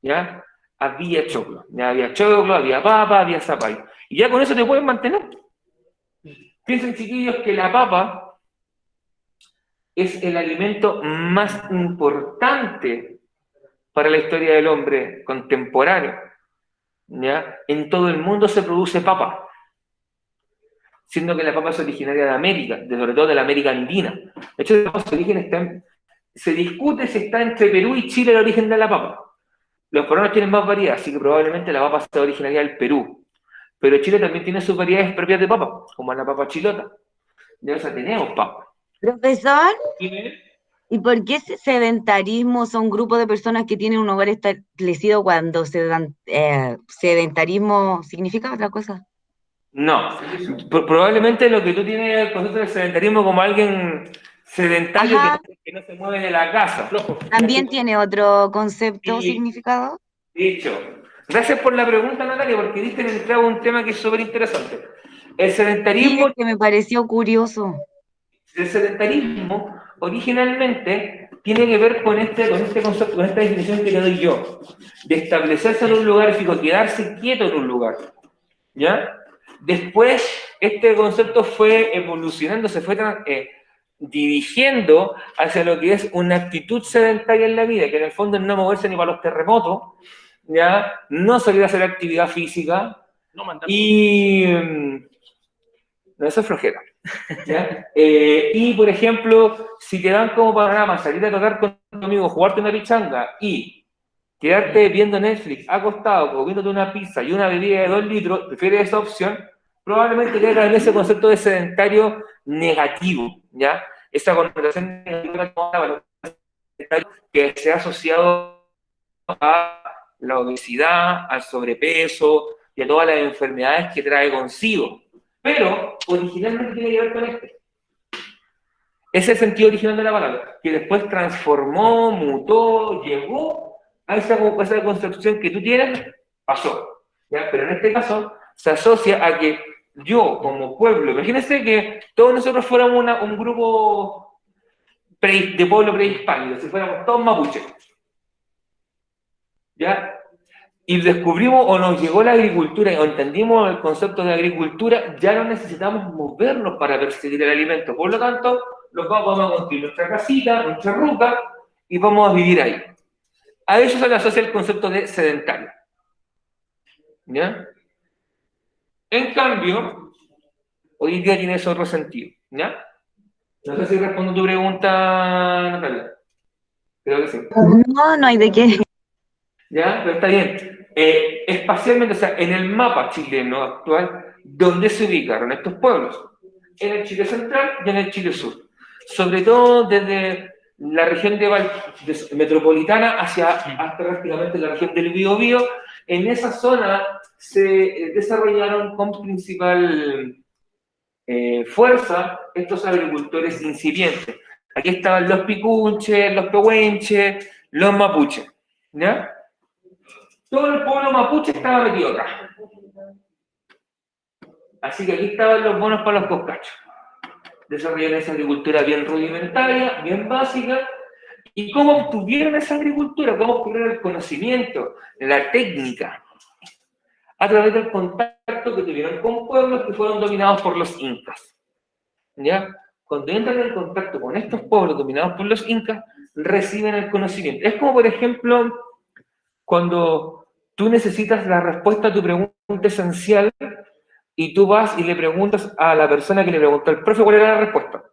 ¿ya? Había choclo, ya había choclo, había papa, había zapallo. Y ya con eso te pueden mantener. Piensen, chiquillos, que la papa es el alimento más importante para la historia del hombre contemporáneo, ¿ya? En todo el mundo se produce papa, siendo que la papa es originaria de América, sobre todo de la América andina. De hecho, los orígenes se discute si está entre Perú y Chile el origen de la papa. Los peruanos tienen más variedad, así que probablemente la papa sea originaria del Perú. Pero Chile también tiene sus variedades propias de papa, como la papa chilota. Ya, o sea, tenemos papa. Profesor, ¿Y ¿y por qué ese sedentarismo son grupos de personas que tienen un hogar establecido cuando sedentarismo significa otra cosa? No, probablemente lo que tú tienes el concepto del sedentarismo como alguien sedentario Ajá, que no se mueve de la casa. también tiene otro concepto, Y, significado. dicho, gracias por la pregunta, Natalia, porque diste en el clavo un tema que es súper interesante. El Sí, sedentarismo, es que me pareció curioso. el sedentarismo originalmente tiene que ver con este concepto, con esta definición que le doy yo, de establecerse en un lugar fijo, quedarse quieto en un lugar, ¿ya? Después, este concepto fue evolucionando, se fue dirigiendo hacia lo que es una actitud sedentaria en la vida, que en el fondo es no moverse ni para los terremotos, ¿ya? No salir a hacer actividad física, no mandar. y no, eso es flojera, ¿ya? Y, por ejemplo, si te dan como panorama salir a tocar con tu amigo, jugarte una pichanga y quedarte viendo Netflix acostado, comiéndote una pizza y una bebida de 2 litros, prefieres esa opción, probablemente caigas en ese concepto de sedentario negativo, ¿ya? Esa connotación negativa que se ha asociado a la obesidad, al sobrepeso y a todas las enfermedades que trae consigo. Pero originalmente tiene que ver con esto. Ese es el sentido original de la palabra, que después transformó, mutó, llegó a esa construcción que tú tienes, pasó. ¿Ya? Pero en este caso se asocia a que yo como pueblo, imagínense que todos nosotros fuéramos un grupo de pueblo prehispánico, si fuéramos todos mapuches. ¿Ya? Y descubrimos o nos llegó la agricultura o entendimos el concepto de agricultura, ya no necesitamos movernos para perseguir el alimento. Por lo tanto, vamos a construir nuestra casita, nuestra ruta y vamos a vivir ahí. A eso se le asocia el concepto de sedentario. ¿Ya? En cambio, hoy día tiene ese otro sentido. ¿Ya? No sé si respondo tu pregunta, Natalia. Creo que sí. No, no hay de qué. ¿Ya? Pero está bien. Espacialmente, o sea, en el mapa chileno actual, ¿dónde se ubicaron estos pueblos? En el Chile central y en el Chile sur. Sobre todo desde la región metropolitana hasta prácticamente la región del Biobío. En esa zona se desarrollaron con principal fuerza estos agricultores incipientes. Aquí estaban los picunches, los pehuenches, los mapuches, ¿ya? Todo el pueblo mapuche estaba metido acá. Así que aquí estaban los bonos para los coscachos. Desarrollaron esa agricultura bien rudimentaria, bien básica. ¿Y cómo obtuvieron esa agricultura? ¿Cómo obtuvieron el conocimiento, la técnica? A través del contacto que tuvieron con pueblos que fueron dominados por los incas. ¿Ya? Cuando entran en contacto con estos pueblos dominados por los incas, reciben el conocimiento. Es como, por ejemplo, cuando tú necesitas la respuesta a tu pregunta esencial y tú vas y le preguntas a la persona que le preguntó al profe cuál era la respuesta.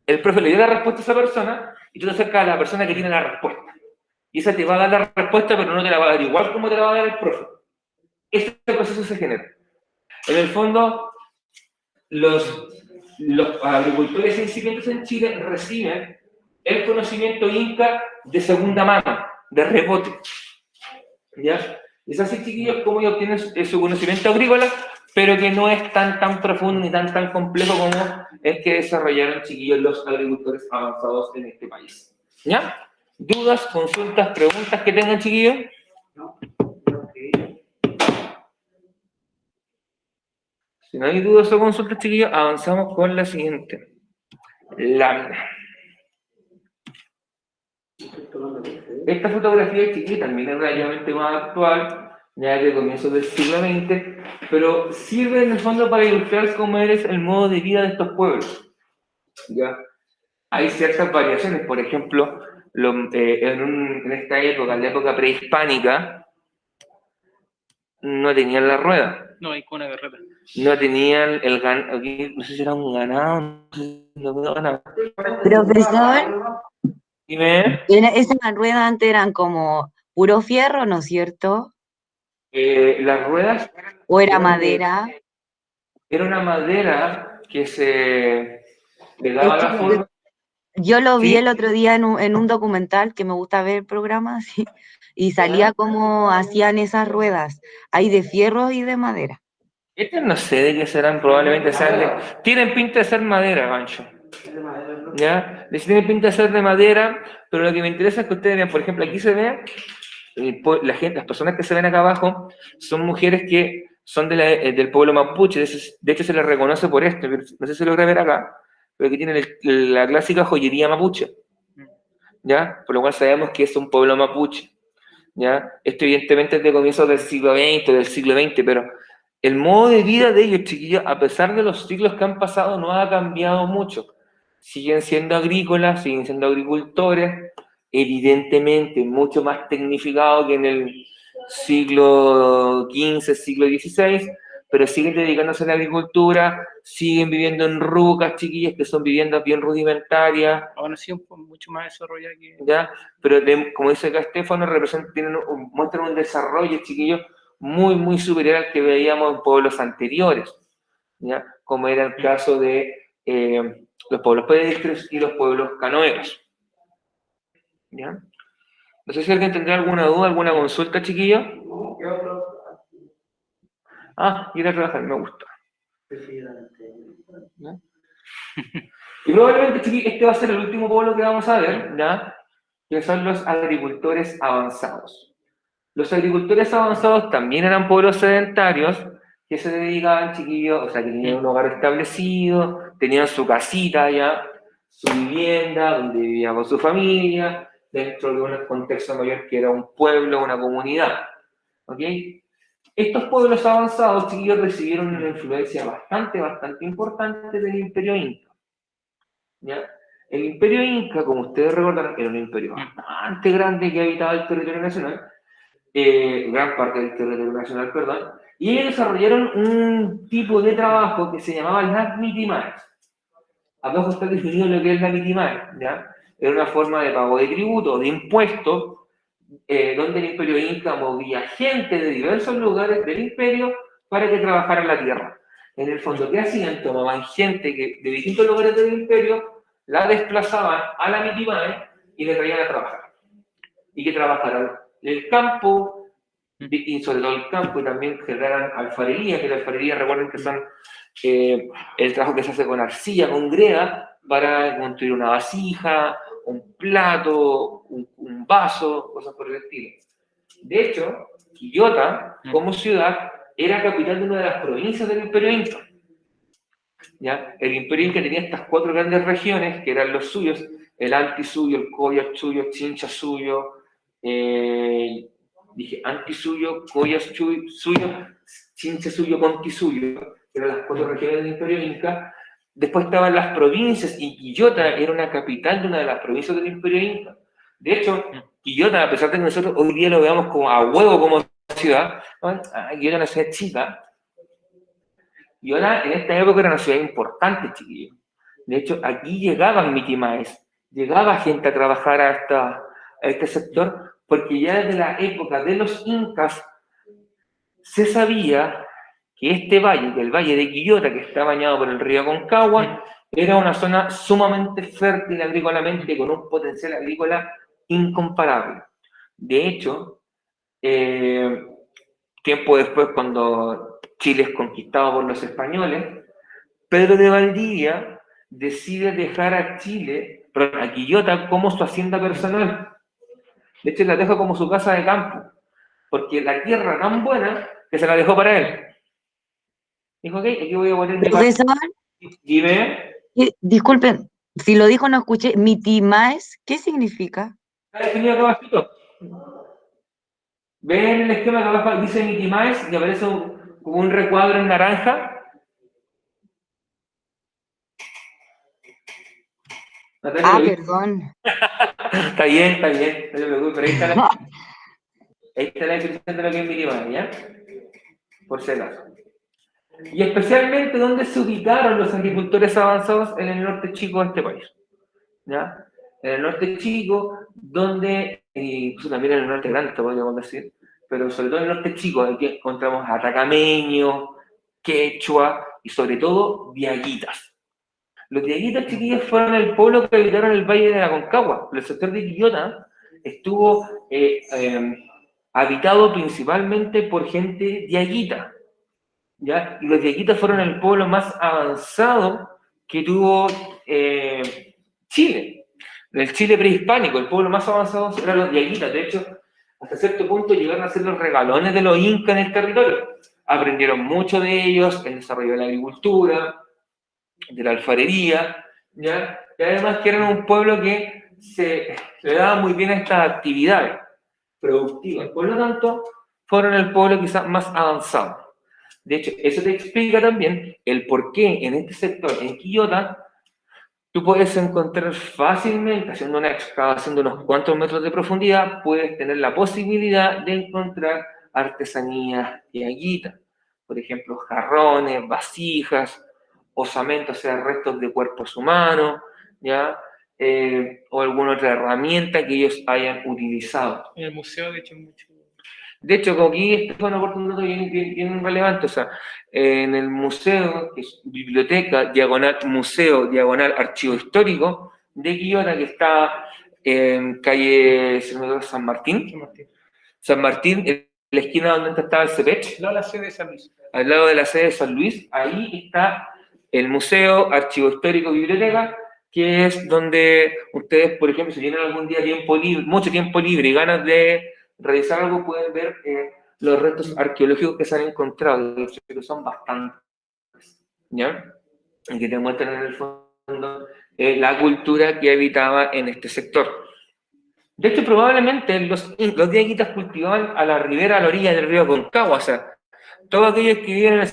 El profe le dio la respuesta a esa persona y tú te acercas a la persona que tiene la respuesta. Y esa te va a dar la respuesta, pero no te la va a dar igual como te la va a dar el profe. Este proceso se genera. En el fondo, los agricultores incipientes en Chile reciben el conocimiento inca de segunda mano, de rebote. ¿Ya? Es así, chiquillos, como ellos obtienen su conocimiento agrícola, pero que no es tan profundo ni tan complejo como es que desarrollaron, chiquillos, los agricultores avanzados en este país. ¿Ya? ¿Dudas, consultas, preguntas que tengan, chiquillos? No. Si no hay dudas o consultas, chiquillos, avanzamos con la siguiente lámina. Esta fotografía, chiquillos, también es relativamente más actual, ya de comienzos del siglo XX, pero sirve en el fondo para ilustrar cómo es el modo de vida de estos pueblos. ¿Ya? Hay ciertas variaciones, por ejemplo, en esta época, en la época prehispánica, no tenían la rueda. No, hay con una guerrera. No tenían el ganado, no sé si era un ganado, no sé si no veo ganado. Profesor, Dime. esas ruedas antes eran como puro fierro, ¿no es cierto? Las ruedas ¿O era eran madera? era una madera que se le daba Es la que forma. yo lo vi Sí. el otro día en un documental que me gusta ver programas y salía como hacían esas ruedas. Hay de fierro y de madera. Estas no sé de qué serán, probablemente sean tienen pinta de ser madera, Gancho. ¿Ya? Tienen pinta de ser de madera, pero lo que me interesa es que ustedes vean, por ejemplo, aquí se ve, la gente, las personas que se ven acá abajo, son mujeres que son del pueblo mapuche, de hecho se les reconoce por esto, no sé si se logra ver acá, pero que tienen la clásica joyería mapuche, ¿ya? Por lo cual sabemos que es un pueblo mapuche, ¿ya? Esto evidentemente es de comienzos del siglo XX, pero el modo de vida de ellos, chiquillos, a pesar de los siglos que han pasado, no ha cambiado mucho. Siguen siendo agrícolas, siguen siendo agricultores, evidentemente mucho más tecnificado que en el siglo XV, siglo XVI, pero siguen dedicándose a la agricultura, siguen viviendo en rucas, chiquillas, que son viviendas bien rudimentarias. Ahora sí, mucho más desarrollada que... ¿Ya? Pero como dice acá Estefano, muestran un desarrollo, chiquillos, muy superior al que veíamos en pueblos anteriores, ¿ya? Como era el caso de los pueblos pedestres y los pueblos canoeros. ¿Ya? No sé si alguien tendrá alguna duda, alguna consulta, chiquillos. Ir a trabajar, me gusta. ¿Ya? Y probablemente, chiquillos, este va a ser el último pueblo que vamos a ver, ¿ya? Que son los agricultores avanzados. Los agricultores avanzados también eran pueblos sedentarios que se dedicaban, chiquillos, o sea, que tenían un hogar establecido, tenían su casita ya, su vivienda, donde vivían con su familia, dentro de un contexto mayor que era un pueblo, una comunidad. ¿Ok? Estos pueblos avanzados, chiquillos, recibieron una influencia bastante importante del Imperio Inca. ¿Ya? El Imperio Inca, como ustedes recordarán, era un imperio bastante grande que habitaba el territorio nacional, gran parte del territorio nacional, perdón, y ellos desarrollaron un tipo de trabajo que se llamaba las mitimaes. Abajo está definido lo que es la mitimae, ¿ya? Era una forma de pago de tributo, de impuestos, donde el Imperio Inca movía gente de diversos lugares del imperio para que trabajara en la tierra. En el fondo, ¿qué hacían? Tomaban gente de distintos lugares del imperio, la desplazaban a la mitimae y le traían a trabajar. Y que trabajaran el campo, y sobre todo el campo, y también generaran alfarería, que la alfarería, recuerden que son el trabajo que se hace con arcilla, con greda, para construir una vasija, un plato, un vaso, cosas por el estilo. De hecho, Quillota, como ciudad, era capital de una de las provincias del Imperio Inca. ¿Ya? El Imperio Inca tenía estas 4 grandes regiones, que eran los suyos: el Anti suyo, el Coya suyo, Chincha suyo, dije Anti suyo, Coya suyo, Chincha suyo, Conti suyo, que eran las 4 regiones del Imperio Inca. Después estaban las provincias, y Quillota era una capital de una de las provincias del Imperio Inca. De hecho, Quillota, a pesar de que nosotros hoy día lo veamos como a huevo como ciudad, Quillota es una ciudad chica. Quillota en esta época era una ciudad importante, chiquillos. De hecho, aquí llegaban mitimaes, llegaba gente a trabajar a este sector, porque ya desde la época de los incas se sabía que este valle, que el valle de Quillota, que está bañado por el río Aconcagua, era una zona sumamente fértil agrícolamente, con un potencial agrícola incomparable. De hecho, tiempo después, cuando Chile es conquistado por los españoles, Pedro de Valdivia decide dejar a Quillota como su hacienda personal. De hecho, la deja como su casa de campo, porque la tierra era tan buena que se la dejó para él. Dijo, ok, aquí voy a poner mi Profesor, Dime. disculpen, si lo dijo no escuché, mitimaes, ¿qué significa? ¿Está definido acá abajito? ¿Ven el esquema que abajo dice mitimaes y aparece como un recuadro en naranja? Natalia, Perdón. Está bien, no te preocupes, pero ahí está la definición de lo que es mitimaes, ¿ya? Por si acaso. Y especialmente, ¿dónde se ubicaron los agricultores avanzados? En el norte chico de este país, ¿ya? En el norte chico, donde, incluso también en el norte grande, podríamos decir, pero sobre todo en el norte chico, aquí encontramos atacameños, quechua y sobre todo diaguitas. Los diaguitas, chiquillos, fueron el pueblo que habitaron el valle de la Aconcagua. El sector de Quillota estuvo habitado principalmente por gente diaguita, ¿ya? Y los diaguitas fueron el pueblo más avanzado que tuvo Chile. El Chile prehispánico, el pueblo más avanzado eran los diaguitas. De hecho, hasta cierto punto llegaron a ser los regalones de los incas en el territorio. Aprendieron mucho de ellos, el desarrollo de la agricultura, de la alfarería, ¿ya? Y además que eran un pueblo que le daba muy bien a estas actividades productivas. Por lo tanto, fueron el pueblo quizás más avanzado. De hecho, eso te explica también el por qué en este sector, en Quillota, tú puedes encontrar fácilmente, haciendo una excavación de unos cuantos metros de profundidad, puedes tener la posibilidad de encontrar artesanías diaguitas. Por ejemplo, jarrones, vasijas, osamentos, o sea, restos de cuerpos humanos, ¿ya? O alguna otra herramienta que ellos hayan utilizado. En el museo, de hecho, mucho. De hecho, como aquí este fue un dato bien relevante, o sea, en el museo, que es biblioteca, diagonal museo, diagonal archivo histórico de Quillota, que está en calle San Martín. San Martín, en la esquina donde antes estaba el CEPECH. Al lado de la sede de San Luis. Al lado de la sede de San Luis, ahí está el museo, archivo histórico, biblioteca, que es donde ustedes, por ejemplo, si tienen algún día tiempo libre, mucho tiempo libre y ganas de realizar algo, pueden ver los restos arqueológicos que se han encontrado, que son bastantes, ¿ya? Y que te muestran en el fondo la cultura que habitaba en este sector. De hecho, probablemente los diaguitas cultivaban a la ribera, a la orilla del río Aconcagua, o sea, todos aquellos que viven en el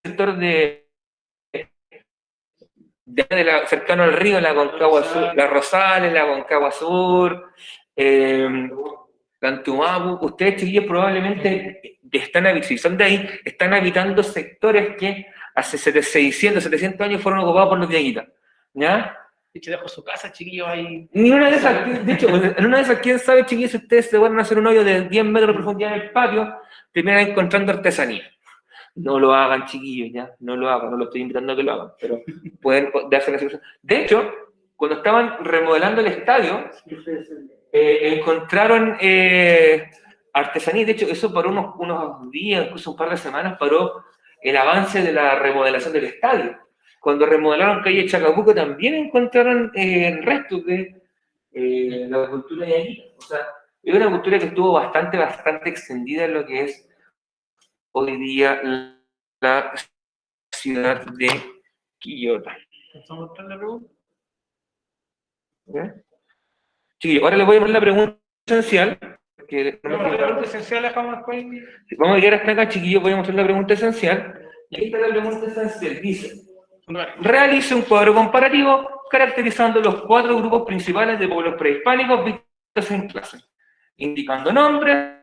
sector cercano al río, la Aconcagua Sur, la Rosales, la Aconcagua Sur, Cantumapu, ustedes, chiquillos, probablemente si son de ahí, están habitando sectores que hace 600, 700 años fueron ocupados por los diaguitas, ¿ya? De hecho, dejó su casa, chiquillos, ahí. Ni una de esas, de hecho, en una de esas, quién sabe, chiquillos, si ustedes se van a hacer un hoyo de 10 metros de profundidad en el patio, terminan encontrando artesanía. No lo hagan, chiquillos, ya, no lo hagan, no lo estoy invitando a que lo hagan, pero pueden darse la situación. De hecho, cuando estaban remodelando el estadio, encontraron artesanía. De hecho, eso paró unos días, incluso un par de semanas, paró el avance de la remodelación del estadio. cuando remodelaron calle Chacabuco también encontraron restos de la cultura yanina. O sea, es una cultura que estuvo bastante extendida en lo que es hoy día la ciudad de Quillota. ¿Estamos en la pregunta? ¿Ya? Chiquillos, ahora les voy a poner la pregunta esencial. Que No, la pregunta esencial dejamos después. vamos a llegar hasta acá, chiquillos, voy a mostrar la pregunta esencial. Y ahí está la pregunta esencial. Dice, realice un cuadro comparativo caracterizando los 4 grupos principales de pueblos prehispánicos vistos en clase, indicando nombres,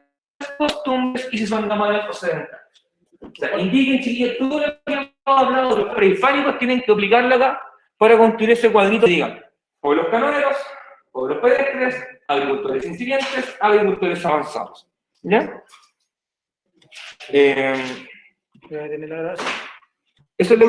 costumbres y si son nómadas o sedentarios. O sea, indiquen, chiquillos, todo lo que hemos hablado de los prehispánicos tienen que aplicarlo acá para construir ese cuadrito. Digan, pueblos canoneros, pueblos pedestres, agricultores incipientes, agricultores avanzados. ¿Ya? Eso es lo